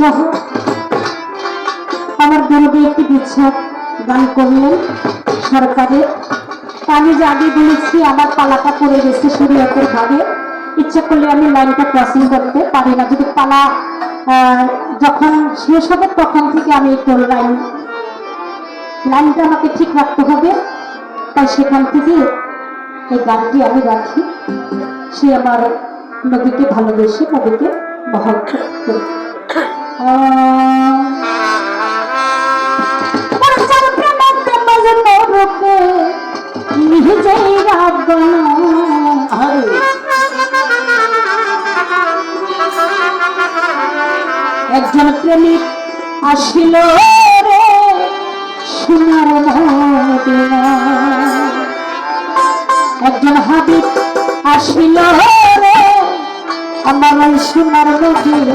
যাহোক আমার দরবে একটি বিচ্ছেদ গান করলেন সরকারের। আমি যে আগে বলেছি আমার পালাটা পড়ে গেছে শরীয়তের ভাবে, ইচ্ছা করলে আমি লাইনটা ক্রসিং করতে পারি না। যদি পালা যখন শেষ হবে তখন থেকে আমি একটু লাইনটা আমাকে ঠিক রাখতে হবে, তাই সেখান থেকে এই গানটি আমি রাখি। সে আমার নদীকে ভালোবেসে নদীকে মহব্বত করে। একজন প্রেমিক আসিল রে সোনার মদিনা, একজন হাবিব আসিল রে আমার সোনার মদিনা।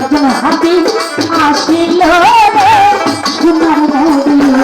একজন হাবিব আসিল রে সোনার মদিনা।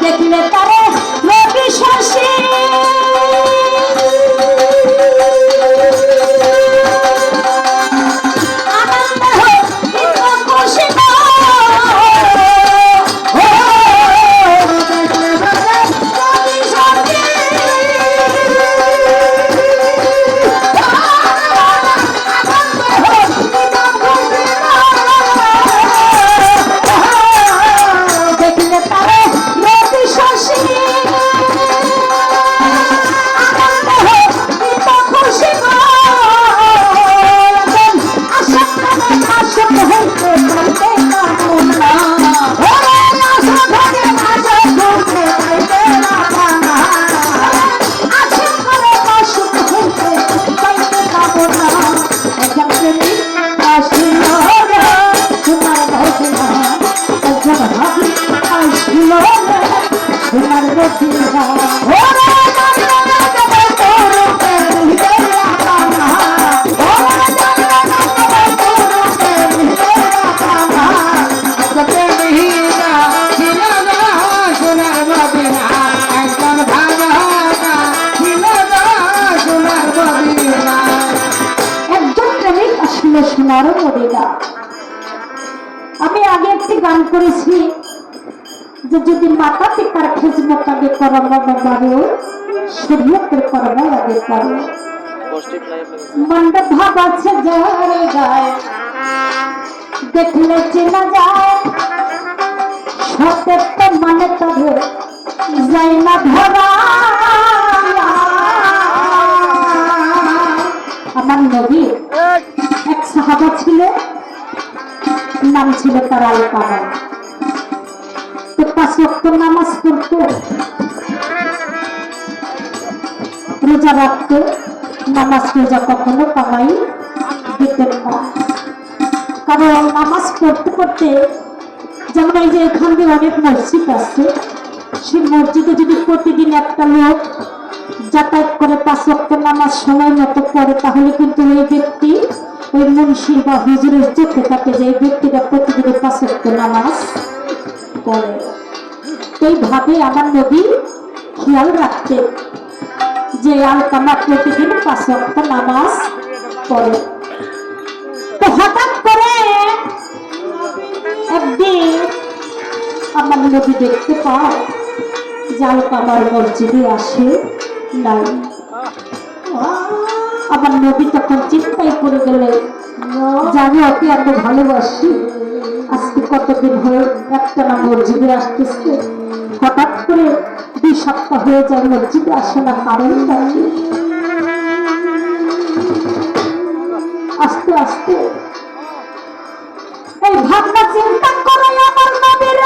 দেখলে তারে সোনার মদিনা। আমি আগে একটি গান করেছি যে যদি মাতা পিতার খেজমত আগে করানো বাবারো শরীয়তের করানো আগে করো মন্দ ভাব আছে যারে গায় দেখলে চেনা যায় সত্যের তো মানে তবে যায় না ধরা। আমার নবী এক সাহাবা ছিল, নাম ছিল তার আলকামা। তো 5 ওয়াক্ত নামাজ পড়তো, রোজা রাখতো, নামাজ রোজা কখনো কামাই দিতেন না। কারণ নামাজ পড়তে পড়তে, যেমন এই যে এখান দিয়ে অনেক মসজিদ আছে, সেই মসজিদে যদি প্রতিদিন একটা লোক যাতায়াত করে 5 ওয়াক্ত নামাজ সময় মতো পড়ে, তাহলে কিন্তু ওই ব্যক্তি ওই মুন্সি বা হুজুরের চোখে থাকে যে এই ব্যক্তিটা প্রতিদিন 5 ওয়াক্ত নামাজ পড়ে। এইভাবে আমার নবী খেয়াল রাখতে যে আলকামা প্রতিদিন 5 ওয়াক্ত নামাজ পড়ে। তো হঠাৎ করে একদিন আমার নবী দেখতে পায় যে আলকামার মসজিদে আসে নাই। আমার নবী তখন চিন্তায় পড়ে গেলে যে আমি ওকে এত ভালোবাসি, আজকে কতদিন হয়ে একটা না মসজিদে আসতেছে, হঠাৎ করে 2 সপ্তাহ হয়ে যায় মসজিদে আসে না, কারণটা কি? আস্তে আস্তে এই ভাবনা চিন্তা করে আমার নবীর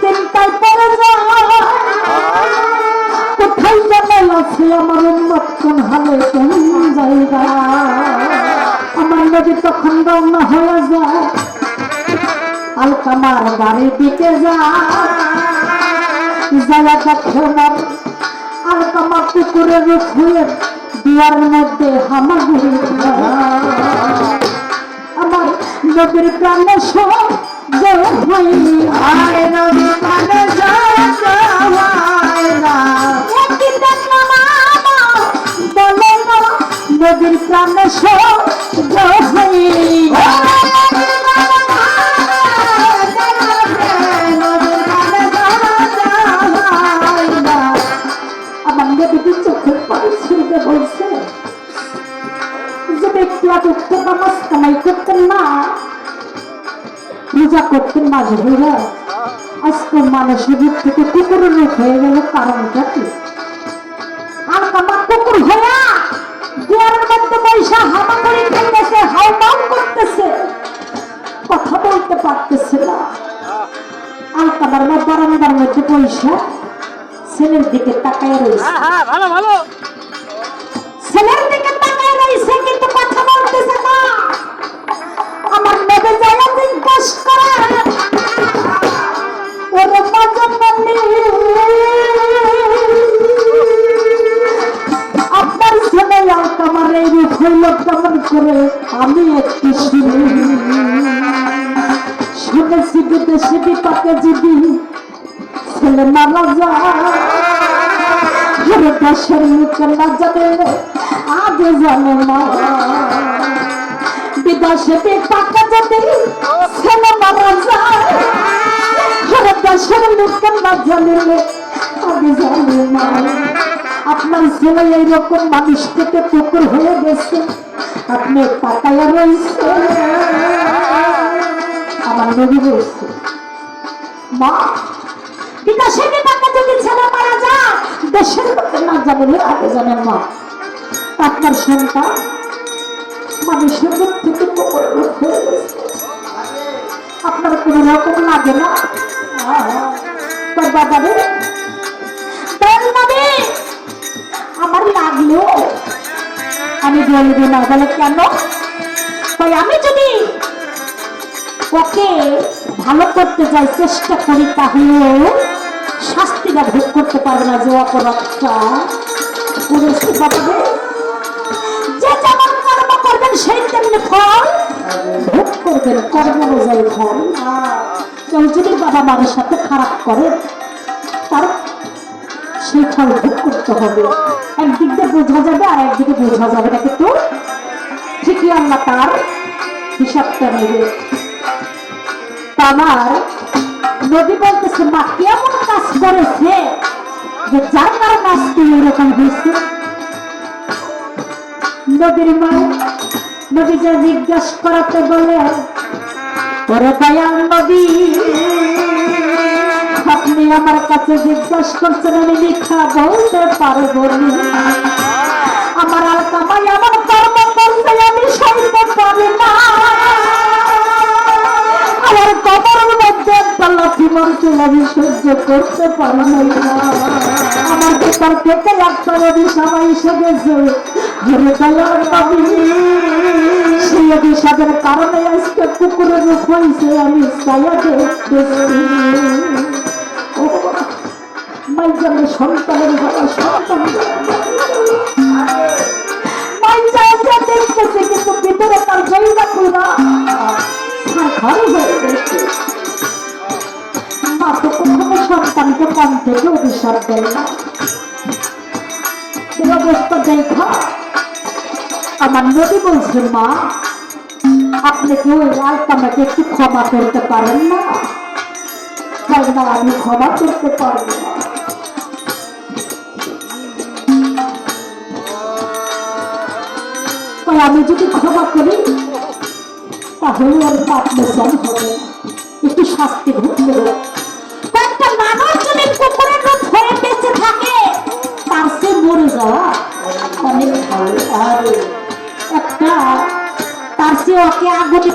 চিন্তায় পড়ে যায় কোথায় জানাই আছে আমার উম্মত কোন হালে কোন জায়গা। আমার নবী তখন রওনা হয়ে যায় আলকামার বাড়ির দিকে যায়। দেখেন আলকামা পুকুরের ফুলের দুয়ার মধ্যে হামাগুড়ি। আমার নবীর প্রাণে সব হয়নি, আরে নবীর প্রাণে নদীর প্রাণে সব হয়নি। আমার নদীকে চোখের পানি ছিঁড়তে বলছে যে ব্যক্তি আদুক্ত নামাজ কামাই করতেন না, পূজা করতেন না, ঝুড়া আজকে মানুষের রূপ থেকে কুকুরের রূপ হয়ে গেল, কারণটা কি? আর আমার কুকুর হইয়া দুয়ারের মধ্যে পয়সা হামাগুড়ি খেলতেছে, হাউমাউ করতেছে, কথা বলতে পারতেছে না। আলকামার বারান্দার মধ্যে পয়সা ছেলের দিকে তাকায় রয়েছে, ছেলের দিকে তাকায় রয়েছে, কিন্তু কথা বলতেছে না। আমার নবী যারা জিজ্ঞেস করে ওরে আপনার ছেলে আলকামার এই রূপ হইল কেমন করে? আমি একটু শুনেছি বিদেশে বিপাকে যদি ছেলে মারা যায়, দেশের মুখে না জানে আগে জানে না। বিদেশে বিপাকে যদি ছেলে মারা যায়, দেশের মুখে না জানিলে আগে জানে না। আপনার ছেলে এইরকম মানুষ থেকে কুকুর হয়ে গেছে, আপনি তাকাইয়া রয়েছে। আমার নবী বলছে মা, বিদেশে বিপাকে যদি ছেলে মারা যায়, দেশের মুখে না জানিলে আগে জানে মা। আপনার সন্তান মানুষের মুখ থেকে কুকুর হয়ে গেছে, আপনার কোন রকম লাগে না? তোর বাবা রে, আমার লাগলো, আমি বলবো না। বলে কেন? তাই আমি যদি ওকে ভালো করতে যাই, চেষ্টা করি, তাহলে পারবে না যে অপরাধটা করেছে বাবা। যে যেমন কর্ম করবেন সেই তেমনি ফল ভোগ করবেন, কর্ম অনুযায়ী ফল। কেউ যদি বাবা মায়ের সাথে খারাপ করে তার সেই ফল ভোগ করতে হবে। একদিক দিয়ে বোঝা যাবে আর একদিকে বোঝা যাবে না, কিন্তু ঠিকই আল্লাহ তার হিসাবটা নেবে। আমার নবী বলতেছে মা কেমন কাজ করেছে যে যার কারণে আজকে এরকম হয়েছে। নবীর মা নবী যা জিজ্ঞাসা করাতে বলে, ওরে দয়াল নবী আপনি আমার কাছে জিজ্ঞাসা করছেন, আমি মিথ্যা বলতে পারবো না। আমার আলকামাই আমার কর্ম করতে আমি সইতে পারি না। আমার কবরের মধ্যে একটা লাঠি মারতে আমি সহ্য করতে পারি না। আমার ভিতর থেকে একটা নদী সবাই এসে গেছে। সেই অভিশাপের কারণে আজকে কুকুরের রূপ হয়েছে, আমি ছায়া দেখতেছি। মাইজানের সন্তানের বাবা সন্তান মাইজা দেখতেছে, কিন্তু ভিতরে তার জায়গা পুরা ঘরে হয়ে গেছে। মা তো কখনো সন্তানকে কম থেকে অভিশাপ দেয় না। এই অবস্থা দেখা আমার নবী বলছেন মা আপনি কি ওই আলকামাকে একটু ক্ষমা করতে পারেন না? না আমি ক্ষমা করতে পারবো না। আমি যদি ক্ষমা করি তাহলে আর পাপ মোচন হবে না, একটু শাস্তি ভোগ করবো। একটা মানুষ যদি কুকুরের রূপ ধরে বেঁচে থাকে তার সে মরে যাওয়া অনেক ভালো। আর একটা তার সে ওকে আগুনে